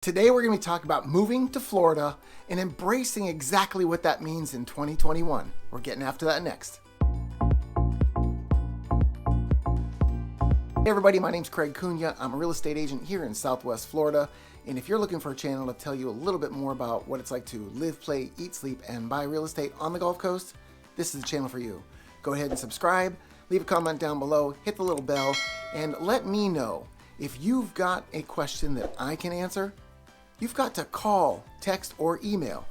Today we're going to be talking about moving to Florida and embracing exactly what that means in 2021. We're getting after that next. Hey everybody, my name's Craig Cunha. I'm a real estate agent here in Southwest Florida. And if you're looking for a channel to tell you a little bit more about what it's like to live, play, eat, sleep, and buy real estate on the Gulf Coast, this is the channel for you. Go ahead and subscribe, leave a comment down below, hit the little bell, and let me know if you've got a question that I can answer. You've got to call, text, or email,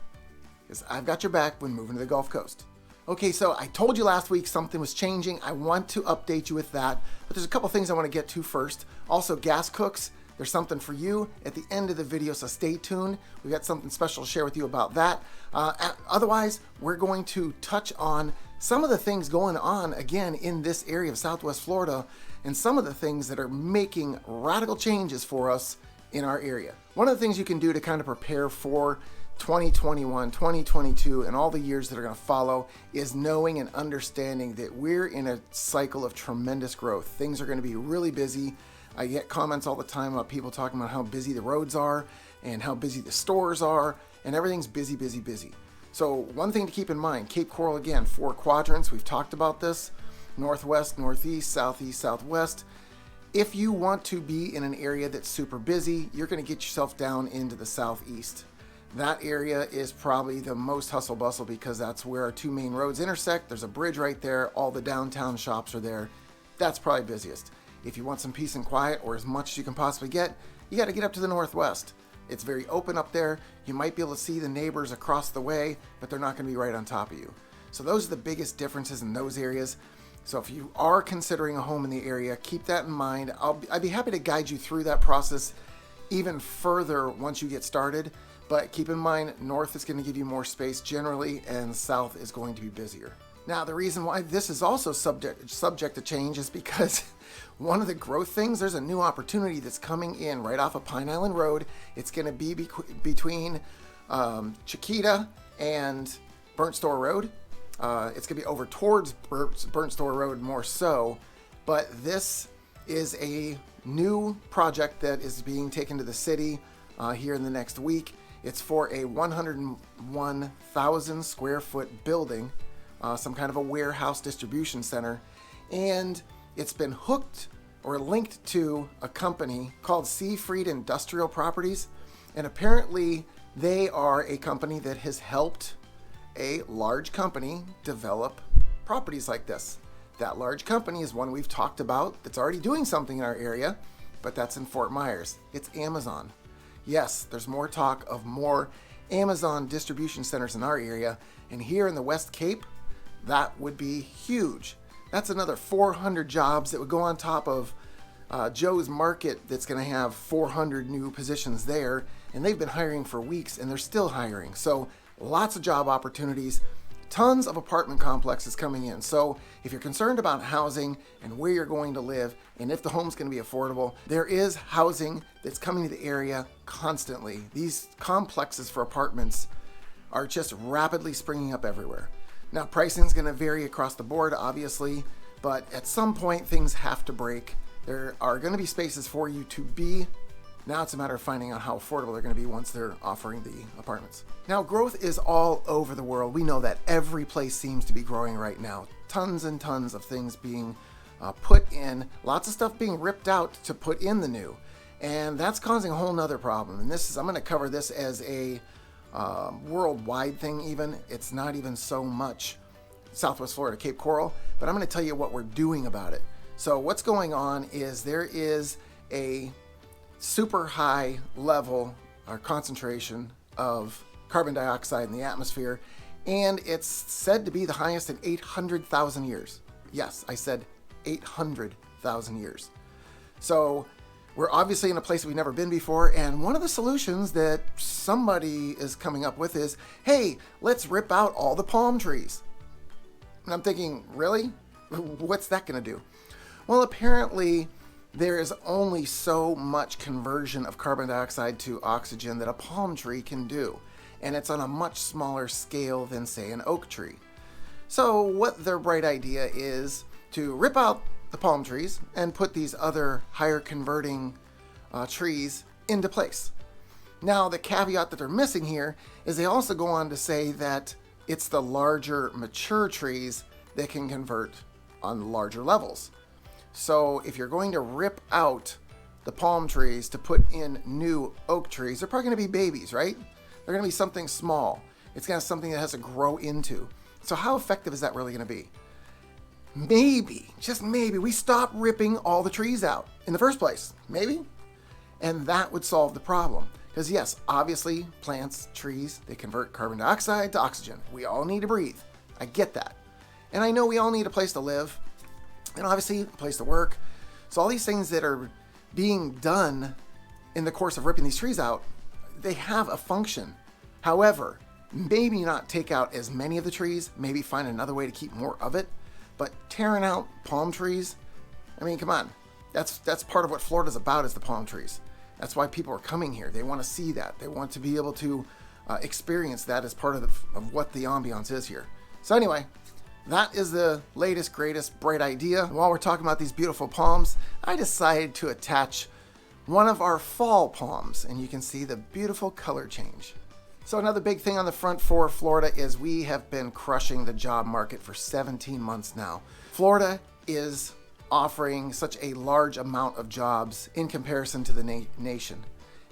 because I've got your back when moving to the Gulf Coast. Okay, so I told you last week something was changing. I want to update you with that, but there's a couple things I want to get to first. Also, gas cooks, there's something for you at the end of the video, so stay tuned. We've got something special to share with you about that. Otherwise, we're going to touch on some of the things going on, again, in this area of Southwest Florida, and some of the things that are making radical changes for us in our area. One of the things you can do to kind of prepare for 2021, 2022, and all the years that are going to follow is knowing and understanding that we're in a cycle of tremendous growth. Things are going to be really busy. I get comments all the time about people talking about how busy the roads are and how busy the stores are, and everything's busy, busy, busy. So one thing to keep in mind, Cape Coral, again, 4 quadrants. We've talked about this: northwest, northeast, southeast, southwest. If you want to be in an area that's super busy, you're going to get yourself down into the southeast. That area is probably the most hustle bustle because that's where our 2 main roads intersect. There's a bridge right there. All the downtown shops are there. That's probably busiest. If you want some peace and quiet, or as much as you can possibly get, you got to get up to the northwest. It's very open up there. You might be able to see the neighbors across the way, but they're not going to be right on top of you. So those are the biggest differences in those areas. So if you are considering a home in the area, keep that in mind. I'd be happy to guide you through that process even further once you get started. But keep in mind, north is going to give you more space generally, and south is going to be busier. Now, the reason why this is also subject to change is because one of the growth things, there's a new opportunity that's coming in right off of Pine Island Road. It's going to be between Chiquita and Burnt Store Road. It's going to be over towards Burnt Store Road more so, but this is a new project that is being taken to the city here in the next week. It's for a 101,000 square foot building, some kind of a warehouse distribution center, and it's been hooked or linked to a company called Seafried Industrial Properties, and apparently they are a company that has helped a large company develop properties like this. That large company is one we've talked about that's already doing something in our area, but that's in Fort Myers. It's Amazon. Yes, there's more talk of more Amazon distribution centers in our area, and here in the West Cape, that would be huge. That's another 400 jobs that would go on top of Joe's Market that's going to have 400 new positions there, and they've been hiring for weeks, and they're still hiring. So lots of job opportunities, tons of apartment complexes coming in. So if you're concerned about housing and where you're going to live and if the home's going to be affordable, there is housing that's coming to the area constantly. These complexes for apartments are just rapidly springing up everywhere. Now, pricing is going to vary across the board, obviously, but at some point things have to break. There are going to be spaces for you to be. Now it's a matter of finding out how affordable they're going to be once they're offering the apartments. Now, growth is all over the world. We know that every place seems to be growing right now. Tons and tons of things being put in, lots of stuff being ripped out to put in the new. And that's causing a whole nother problem. And I'm going to cover this as a worldwide thing even. It's not even so much Southwest Florida, Cape Coral, but I'm going to tell you what we're doing about it. So what's going on is there is a super high level or concentration of carbon dioxide in the atmosphere, and it's said to be the highest in 800,000 years. Yes, I said 800,000 years. So we're obviously in a place we've never been before, and one of the solutions that somebody is coming up with is, hey, let's rip out all the palm trees. And I'm thinking, really? What's that going to do? Well, apparently there is only so much conversion of carbon dioxide to oxygen that a palm tree can do, and it's on a much smaller scale than, say, an oak tree. So what their bright idea is to rip out the palm trees and put these other higher converting trees into place. Now, the caveat that they're missing here is they also go on to say that it's the larger mature trees that can convert on larger levels. So if you're going to rip out the palm trees to put in new oak trees, they're probably going to be babies, right? They're going to be something small. It's going to be something that has to grow into. So how effective is that really going to be? Maybe, just maybe, we stop ripping all the trees out in the first place. Maybe. And that would solve the problem. Because yes, obviously, plants, trees, they convert carbon dioxide to oxygen. We all need to breathe. I get that. And I know we all need a place to live. And obviously, a place to work. So all these things that are being done in the course of ripping these trees out, they have a function. However, maybe not take out as many of the trees, maybe find another way to keep more of it. But tearing out palm trees, I mean, come on. That's part of what Florida's about, is the palm trees. That's why people are coming here. They want to see that. They want to be able to experience that as part of what the ambiance is here. So anyway, that is the latest, greatest, bright idea. And while we're talking about these beautiful palms, I decided to attach one of our fall palms, and you can see the beautiful color change. So another big thing on the front for Florida is we have been crushing the job market for 17 months now. Florida is offering such a large amount of jobs in comparison to the nation.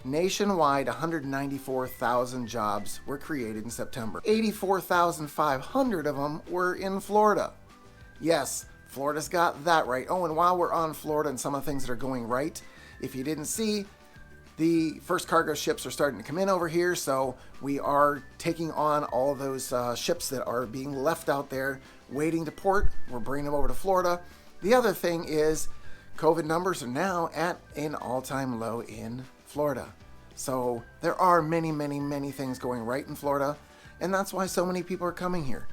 Nationwide, 194,000 jobs were created in September. 84,500 of them were in Florida. Yes, Florida's got that right. Oh, and while we're on Florida and some of the things that are going right, if you didn't see, the first cargo ships are starting to come in over here, so we are taking on all of those ships that are being left out there waiting to port. We're bringing them over to Florida. The other thing is COVID numbers are now at an all-time low in Florida. So there are many, many, many things going right in Florida, and that's why so many people are coming here.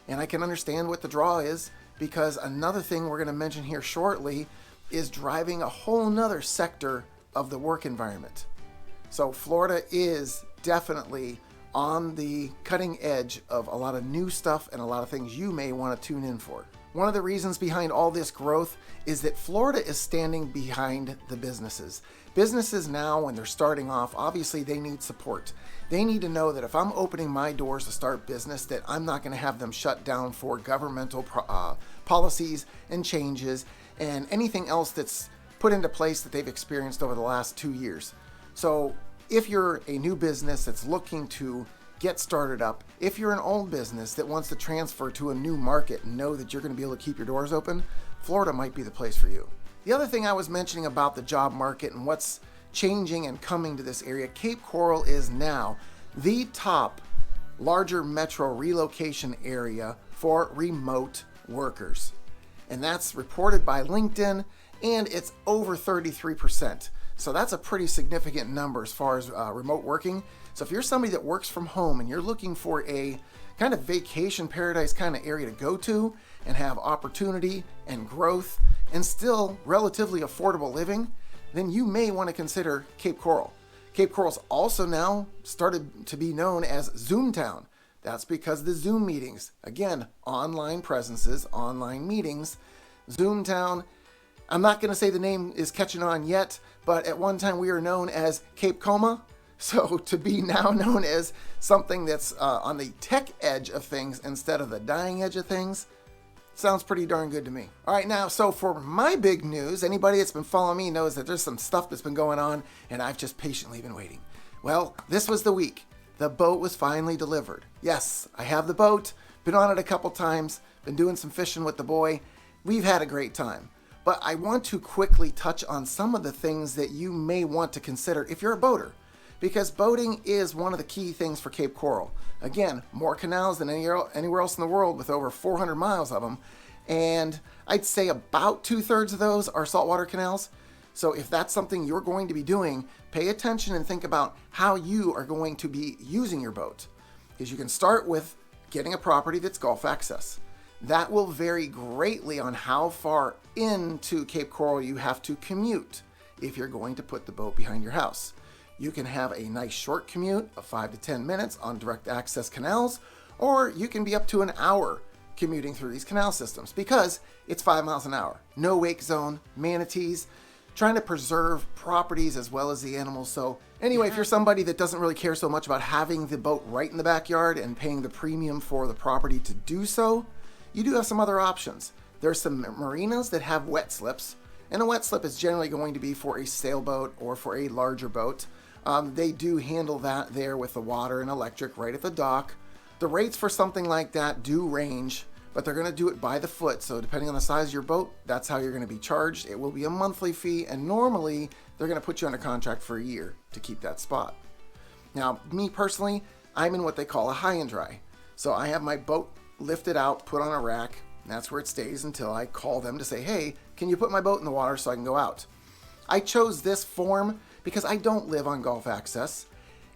And I can understand what the draw is, because another thing we're going to mention here shortly is driving a whole nother sector of the work environment. So Florida is definitely on the cutting edge of a lot of new stuff and a lot of things you may want to tune in for. One of the reasons behind all this growth is that Florida is standing behind the businesses. Businesses now, when they're starting off, obviously they need support. They need to know that if I'm opening my doors to start business, that I'm not going to have them shut down for governmental policies and changes and anything else that's put into place that they've experienced over the last 2 years. So if you're a new business that's looking to get started up, if you're an old business that wants to transfer to a new market and know that you're going to be able to keep your doors open, Florida might be the place for you. The other thing I was mentioning about the job market and what's changing and coming to this area, Cape Coral is now the top larger metro relocation area for remote workers. And that's reported by LinkedIn, and it's over 33%. So that's a pretty significant number as far as remote working. So if you're somebody that works from home and you're looking for a kind of vacation paradise kind of area to go to and have opportunity and growth and still relatively affordable living, then you may want to consider Cape Coral. Cape Coral's also now started to be known as Zoomtown. That's because the Zoom meetings, again, online presences, online meetings, Zoomtown. I'm not going to say the name is catching on yet, but at one time we were known as Cape Coma. So to be now known as something that's on the tech edge of things instead of the dying edge of things, sounds pretty darn good to me. All right, now, so for my big news, anybody that's been following me knows that there's some stuff that's been going on, and I've just patiently been waiting. Well, this was the week. The boat was finally delivered. Yes, I have the boat, been on it a couple times, been doing some fishing with the boy. We've had a great time. But I want to quickly touch on some of the things that you may want to consider if you're a boater, because boating is one of the key things for Cape Coral. Again, more canals than anywhere else in the world, with over 400 miles of them, and I'd say about 2/3 of those are saltwater canals. So if that's something you're going to be doing, pay attention and think about how you are going to be using your boat. Because you can start with getting a property that's Gulf access. That will vary greatly on how far into Cape Coral you have to commute if you're going to put the boat behind your house. You can have a nice short commute of 5 to 10 minutes on direct access canals, or you can be up to an hour commuting through these canal systems because it's 5 miles an hour. No wake zone, manatees, trying to preserve properties as well as the animals. So anyway, if you're somebody that doesn't really care so much about having the boat right in the backyard and paying the premium for the property to do so, you do have some other options. There's some marinas that have wet slips, and a wet slip is generally going to be for a sailboat or for a larger boat. They do handle that there with the water and electric right at the dock. The rates for something like that do range, but they're going to do it by the foot. So depending on the size of your boat, that's how you're going to be charged. It will be a monthly fee, and normally they're going to put you under contract for a year to keep that spot. Now, me personally, I'm in what they call a high and dry. So I have my boat lifted out, put on a rack, and that's where it stays until I call them to say, hey, can you put my boat in the water so I can go out? I chose this form because I don't live on Gulf Access,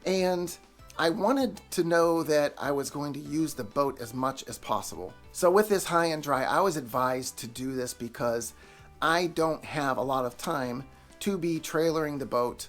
and I wanted to know that I was going to use the boat as much as possible. So with this high and dry, I was advised to do this because I don't have a lot of time to be trailering the boat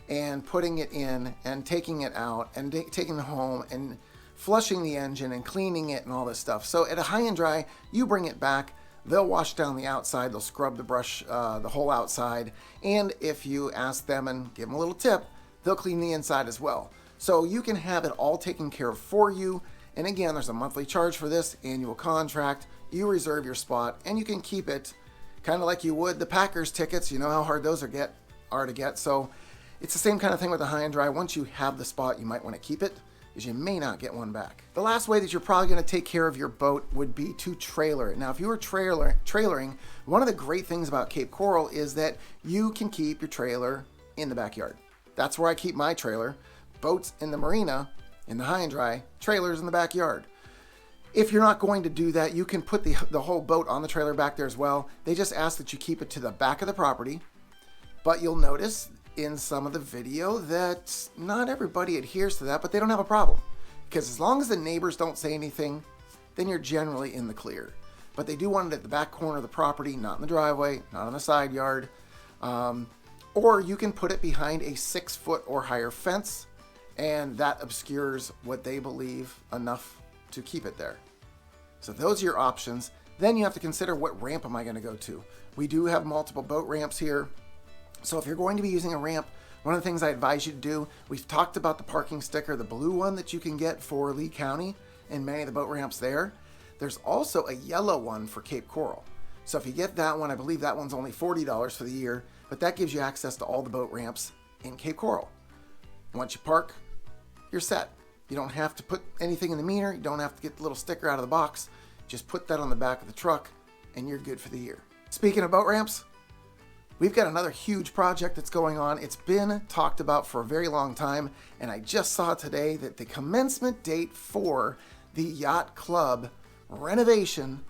and putting it in and taking it out and taking it home and flushing the engine and cleaning it and all this stuff. So at a high and dry, you bring it back, they'll wash down the outside, they'll scrub the brush, the whole outside, and if you ask them and give them a little tip, they'll clean the inside as well. So you can have it all taken care of for you. And again, there's a monthly charge for this, annual contract. You reserve your spot and you can keep it kind of like you would the Packers tickets. You know how hard those are to get. So it's the same kind of thing with the high and dry. Once you have the spot, you might want to keep it because you may not get one back. The last way that you're probably going to take care of your boat would be to trailer it. Now, if you were trailering, one of the great things about Cape Coral is that you can keep your trailer in the backyard. That's where I keep my trailer. Boats in the marina, in the high and dry, trailers in the backyard. If you're not going to do that, you can put the whole boat on the trailer back there as well. They just ask that you keep it to the back of the property, but you'll notice in some of the video that not everybody adheres to that, but they don't have a problem. Because as long as the neighbors don't say anything, then you're generally in the clear. But they do want it at the back corner of the property, not in the driveway, not on the side yard. Or you can put it behind a 6-foot or higher fence, and that obscures what they believe enough to keep it there. So those are your options. Then you have to consider, what ramp am I going to go to? We do have multiple boat ramps here. So if you're going to be using a ramp, one of the things I advise you to do, we've talked about the parking sticker, the blue one that you can get for Lee County and many of the boat ramps there. There's also a yellow one for Cape Coral. So if you get that one, I believe that one's only $40 for the year, but that gives you access to all the boat ramps in Cape Coral. Once you park, you're set. You don't have to put anything in the meter. You don't have to get the little sticker out of the box. Just put that on the back of the truck and you're good for the year. Speaking of boat ramps, we've got another huge project that's going on. It's been talked about for a very long time, and I just saw today that the commencement date for the Yacht Club renovation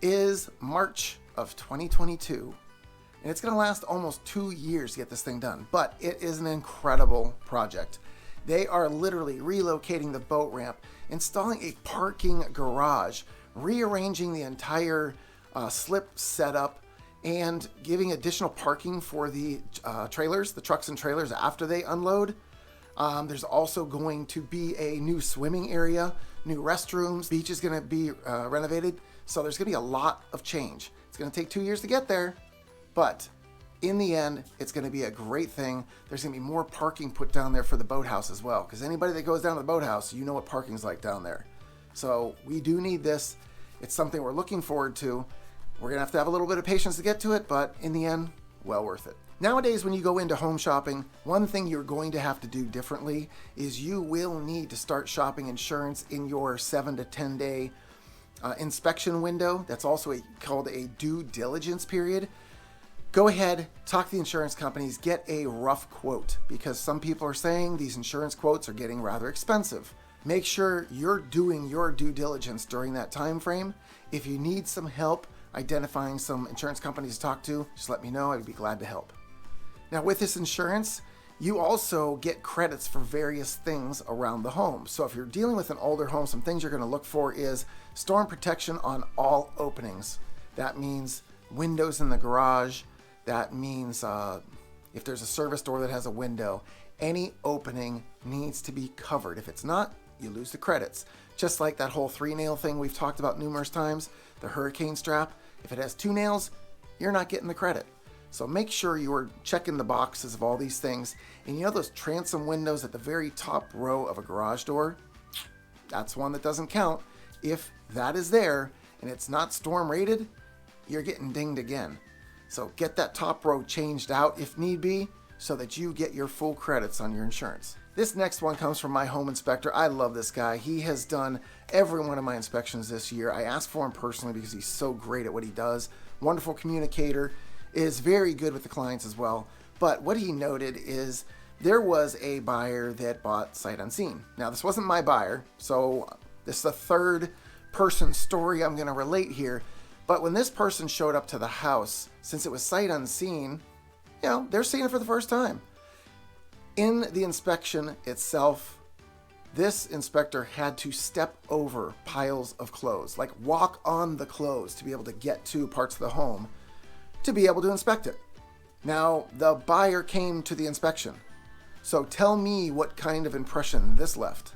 is March of 2022. And it's going to last almost 2 years to get this thing done, but it is an incredible project. They are literally relocating the boat ramp, installing a parking garage, rearranging the entire slip setup, and giving additional parking for the trailers, the trucks and trailers after they unload. There's also going to be a new swimming area, new restrooms, beach is going to be renovated. So there's going to be a lot of change. It's going to take 2 years to get there, but in the end, it's going to be a great thing. There's going to be more parking put down there for the boathouse as well, because anybody that goes down to the boathouse, you know what parking's like down there. So we do need this. It's something we're looking forward to. We're going to have a little bit of patience to get to it, but in the end, well worth it. Nowadays, when you go into home shopping, one thing you're going to have to do differently is you will need to start shopping insurance in your 7 to 10 day inspection window. That's also called a due diligence period. Go ahead, talk to the insurance companies, get a rough quote, because some people are saying these insurance quotes are getting rather expensive. Make sure you're doing your due diligence during that time frame. If you need some help identifying some insurance companies to talk to, just let me know. I'd be glad to help. Now, with this insurance, you also get credits for various things around the home. So if you're dealing with an older home, some things you're going to look for is storm protection on all openings. That means windows in the garage. That means if there's a service door that has a window, any opening needs to be covered. If it's not, you lose the credits. Just like that whole 3-nail thing we've talked about numerous times, the hurricane strap. If it has 2 nails, you're not getting the credit. So make sure you're checking the boxes of all these things. And you know those transom windows at the very top row of a garage door? That's one that doesn't count. If that is there and it's not storm rated, you're getting dinged again. So get that top row changed out if need be, so that you get your full credits on your insurance. This next one comes from my home inspector. I love this guy. He has done every one of my inspections this year. I asked for him personally because he's so great at what he does. Wonderful communicator, is very good with the clients as well. But what he noted is there was a buyer that bought sight unseen. Now, this wasn't my buyer, so this is a third person story I'm gonna relate here. But when this person showed up to the house, since it was sight unseen, you know, they're seeing it for the first time. In the inspection itself, this inspector had to step over piles of clothes, like walk on the clothes to be able to get to parts of the home to be able to inspect it. Now, the buyer came to the inspection. So tell me what kind of impression this left.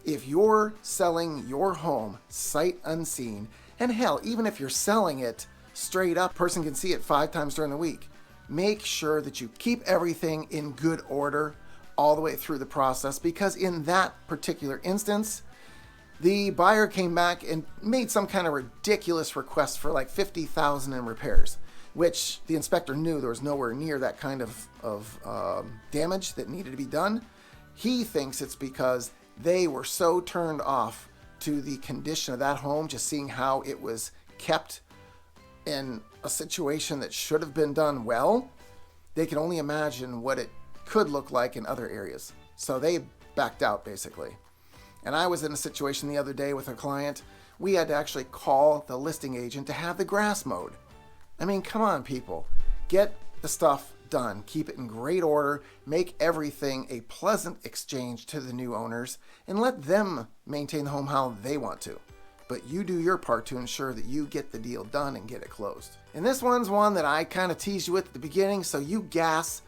If you're selling your home sight unseen, and hell, even if you're selling it straight up, person can see it 5 times during the week, make sure that you keep everything in good order all the way through the process, because in that particular instance, the buyer came back and made some kind of ridiculous request for like $50,000 in repairs, which the inspector knew there was nowhere near that kind of damage that needed to be done. He thinks it's because they were so turned off to the condition of that home, just seeing how it was kept in a situation that should have been done well. They can only imagine what it could look like in other areas. So they backed out, basically. And I was in a situation the other day with a client. We had to actually call the listing agent to have the grass mowed. I mean, come on, people. Get the stuff done. Keep it in great order. Make everything a pleasant exchange to the new owners, and let them maintain the home how they want to. But you do your part to ensure that you get the deal done and get it closed. And this one's one that I kind of teased you with at the beginning. So you gas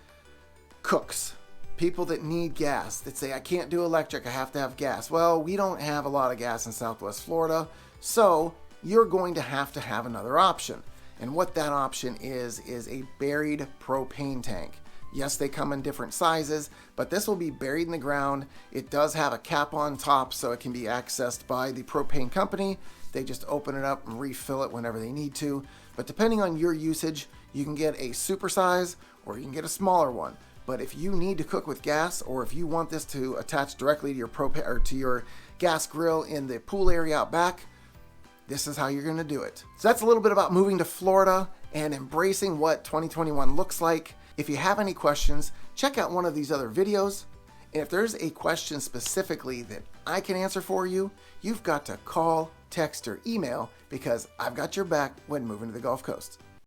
cooks, people that need gas, that say, I can't do electric, I have to have gas. Well, we don't have a lot of gas in Southwest Florida, so you're going to have another option. And what that option is a buried propane tank. Yes, they come in different sizes, but this will be buried in the ground. It does have a cap on top, so it can be accessed by the propane company. They just open it up and refill it whenever they need to. But depending on your usage, you can get a super size or you can get a smaller one. But if you need to cook with gas, or if you want this to attach directly to your propane or to your gas grill in the pool area out back, this is how you're going to do it. So that's a little bit about moving to Florida and embracing what 2021 looks like. If you have any questions, check out one of these other videos. And if there's a question specifically that I can answer for you, you've got to call, text, or email, because I've got your back when moving to the Gulf Coast.